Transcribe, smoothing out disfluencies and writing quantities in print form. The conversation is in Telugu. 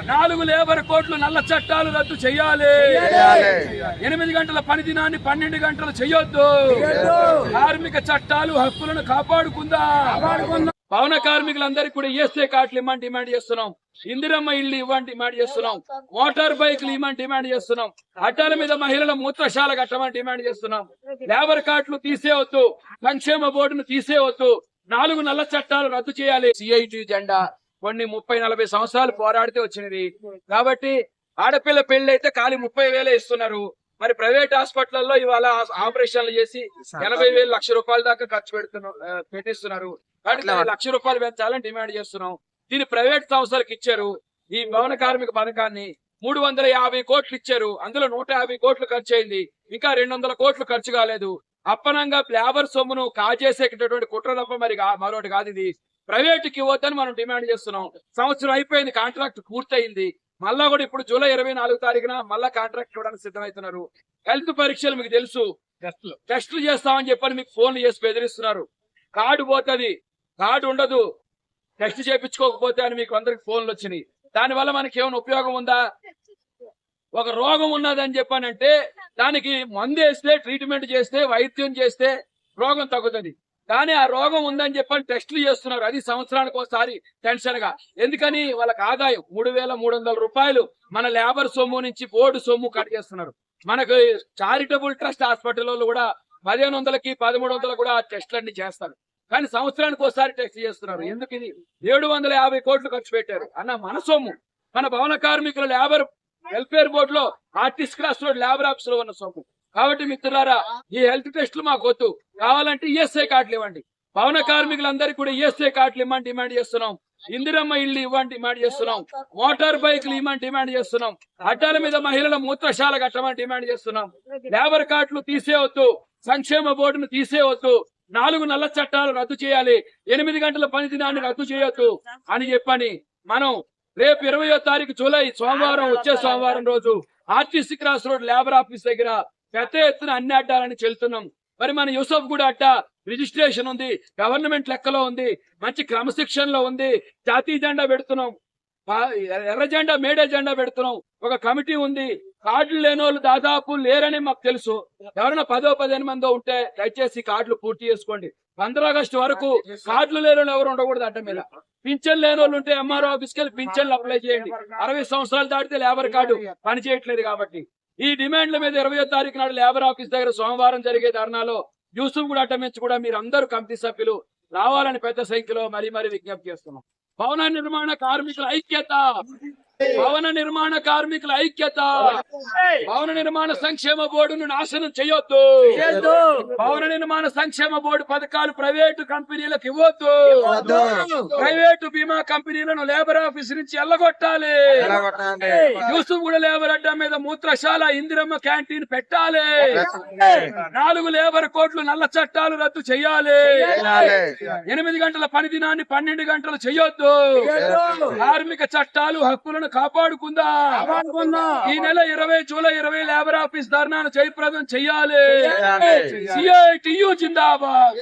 4 లేబర్ కోడ్లు నల్ల చట్టాలు రద్దు చేయాలి. 8 గంటల పని దినాన్ని 12 గంటలు చేయొద్దు. కార్మిక చట్టాలు హక్కులను కాపాడుకుందాం. భవన కార్మికులందరికీ కూడా ఈఎస్ఐ కార్డులు ఇవ్వమని డిమాండ్ చేస్తున్నాం. ఇందిరమ్మ ఇళ్లు ఇవ్వని డిమాండ్ చేస్తున్నాం. మోటార్ బైకులు ఇవ్వని డిమాండ్ చేస్తున్నాం. అడ్డాల మీద మహిళల మూత్రశాల కట్టమని డిమాండ్ చేస్తున్నాం. లేబర్ కార్డులు తీసేవద్దు. సంక్షేమ బోర్డును తీసేవద్దు. 4 నల్ల చట్టాలు రద్దు చేయాలి. సిఐటి జెండా కొన్ని 30-40 సంవత్సరాలు పోరాడితే వచ్చినది కాబట్టి ఆడపిల్ల పెళ్లి అయితే ఖాళీ 30,000 ఇస్తున్నారు. మరి ప్రైవేట్ హాస్పిటల్లో ఇవాళ ఆపరేషన్లు చేసి 80,000 లక్ష రూపాయల దాకా ఖర్చు పెట్టిస్తున్నారు. కాబట్టి ₹1,00,000 పెంచాలని డిమాండ్ చేస్తున్నాం. దీన్ని ప్రైవేట్ సంస్థలకు ఇచ్చారు. ఈ భవన కార్మిక పథకాన్ని 350 కోట్లు ఇచ్చారు. అందులో 150 కోట్లు ఖర్చు అయింది. ఇంకా 200 కోట్లు ఖర్చు కాలేదు. అప్పనంగా లేబర్ సొమ్మును కాజేసేటటువంటి కుట్ర తప్ప మరి మరొకటి కాదు. ఇది ప్రైవేట్కి ఇవ్వద్దని మనం డిమాండ్ చేస్తున్నాం. సంవత్సరం అయిపోయింది, కాంట్రాక్ట్ పూర్తయింది. మళ్ళా కూడా ఇప్పుడు జూలై 24 తారీఖున మళ్ళా కాంట్రాక్ట్ ఇవ్వడానికి సిద్ధమవుతున్నారు. హెల్త్ పరీక్షలు మీకు తెలుసు, టెస్టులు చేస్తామని చెప్పని మీకు ఫోన్లు చేసి బెదిరిస్తున్నారు. కార్డు పోతుంది, కార్డు ఉండదు, టెస్ట్ చేయించుకోకపోతే అని మీకు అందరికి ఫోన్లు వచ్చినాయి. దానివల్ల మనకి ఏమైనా ఉపయోగం ఉందా? ఒక రోగం ఉన్నదని చెప్పానంటే దానికి మందు వేస్తే, ట్రీట్మెంట్ చేస్తే, వైద్యం చేస్తే రోగం తగ్గుతుంది. కానీ ఆ రోగం ఉందని చెప్పని టెస్టులు చేస్తున్నారు. అది సంవత్సరానికి ఒకసారి టెన్షన్ గా. ఎందుకని? వాళ్ళకి ఆదాయం 3,300 రూపాయలు మన లేబర్ సొమ్ము నుంచి బోర్డు సొమ్ము కట్ చేస్తున్నారు. మనకు చారిటబుల్ ట్రస్ట్ హాస్పిటల్లో కూడా 1,500కి 1,300 కూడా టెస్టులన్నీ చేస్తారు. కానీ సంవత్సరానికి ఒకసారి టెస్ట్ చేస్తున్నారు. ఎందుకు? ఇది 750 కోట్లు ఖర్చు పెట్టారు అన్న మన సొమ్ము. మన భవన కార్మికుల లేబర్ వెల్ఫేర్ బోర్డులో artist class road labour office లో ఉన్న సొమ్ము. కాబట్టి మిత్రులారా, ఈ హెల్త్ టెస్టులు మాకు వద్దు. కావాలంటే ఈఎస్ఐ కార్డులు ఇవ్వండి. భవన కార్మికులందరికీ కూడా ఈఎస్ఐ కార్డులు ఇవ్వమని డిమాండ్ చేస్తున్నాం. ఇందిరమ్మ ఇళ్లు ఇవ్వని డిమాండ్ చేస్తున్నాం. మోటార్ బైకులు ఇవ్వమని డిమాండ్ చేస్తున్నాం. అడ్డాల మీద మహిళల మూత్రశాల కట్టమని డిమాండ్ చేస్తున్నాం. లేబర్ కార్డులు తీసేవద్దు. సంక్షేమ బోర్డును తీసేవద్దు. 4 నల్ల చట్టాలు రద్దు చేయాలి. 8 గంటల పని దినాన్ని రద్దు చేయొద్దు అని చెప్పని మనం రేపు 20వ తారీఖు జూలై సోమవారం, వచ్చే సోమవారం రోజు RTC cross road labour office దగ్గర పెద్ద ఎత్తున అన్ని అడ్డాలని చెల్లుతున్నాం. మరి మన యూసఫ్ కూడా అడ్డా రిజిస్ట్రేషన్ ఉంది, గవర్నమెంట్ లెక్కలో ఉంది, మంచి క్రమశిక్షణలో ఉంది. జాతీయ జెండా పెడుతున్నాం, ఎర్ర జెండా, మేడే జెండా పెడుతున్నాం. ఒక కమిటీ ఉంది. కార్డులు లేని వాళ్ళు దాదాపు లేరని మాకు తెలుసు. ఎవరైనా 10-15 మందో ఉంటే దయచేసి కార్డులు పూర్తి చేసుకోండి. 15 ఆగస్టు వరకు కార్డులు లేని వాళ్ళు ఎవరు ఉండకూడదు అడ్డ మీద. పింఛన్ లేని వాళ్ళు ఉంటే ఎంఆర్ఓ ఆఫీస్కి వెళ్ళి పింఛన్లు అప్లై చేయండి. 60 సంవత్సరాలు దాటితే లేబర్ కార్డు పనిచేయట్లేదు. కాబట్టి ఈ డిమాండ్ల మీద 20వ తారీఖు నాడు లేబర్ ఆఫీస్ దగ్గర సోమవారం జరిగే ధర్నాలో యూసుఫ్ కూడా అడ్డమించి కూడా మీరు అందరూ కమిటీ సభ్యులు రావాలని పెద్ద సంఖ్యలో మరీ విజ్ఞప్తి చేస్తున్నాం. భవన నిర్మాణ కార్మికుల ఐక్యత, భవన నిర్మాణ కార్మికుల ఐక్యత. భవన నిర్మాణ సంక్షేమ బోర్డును నాశనం చేయొద్దు. భవన నిర్మాణ సంక్షేమ బోర్డు పథకాలు ప్రైవేటు కంపెనీలకు ఇవ్వద్దు. ప్రైవేటు బీమా కంపెనీలను లేబర్ ఆఫీస్ నుంచి ఎల్లగొట్టాలి. యూసుఫ్ కూడా లేబర్ అడ్డా మీద మూత్రశాల, ఇందిరమ్మ క్యాంటీన్ పెట్టాలి. 4 లేబర్ కోడ్లు నల్ల చట్టాలు రద్దు చేయాలి. 8 గంటల పని దినాన్ని 12 గంటలు చేయొద్దు. కార్మిక చట్టాలు హక్కులను కాపాడుకుందాం. ఈ నెల జూలై 20 లేబర్ ఆఫీస్ ధర్నాను జయప్రదం చెయ్యాలి. సిఐటియు జిందాబాద్.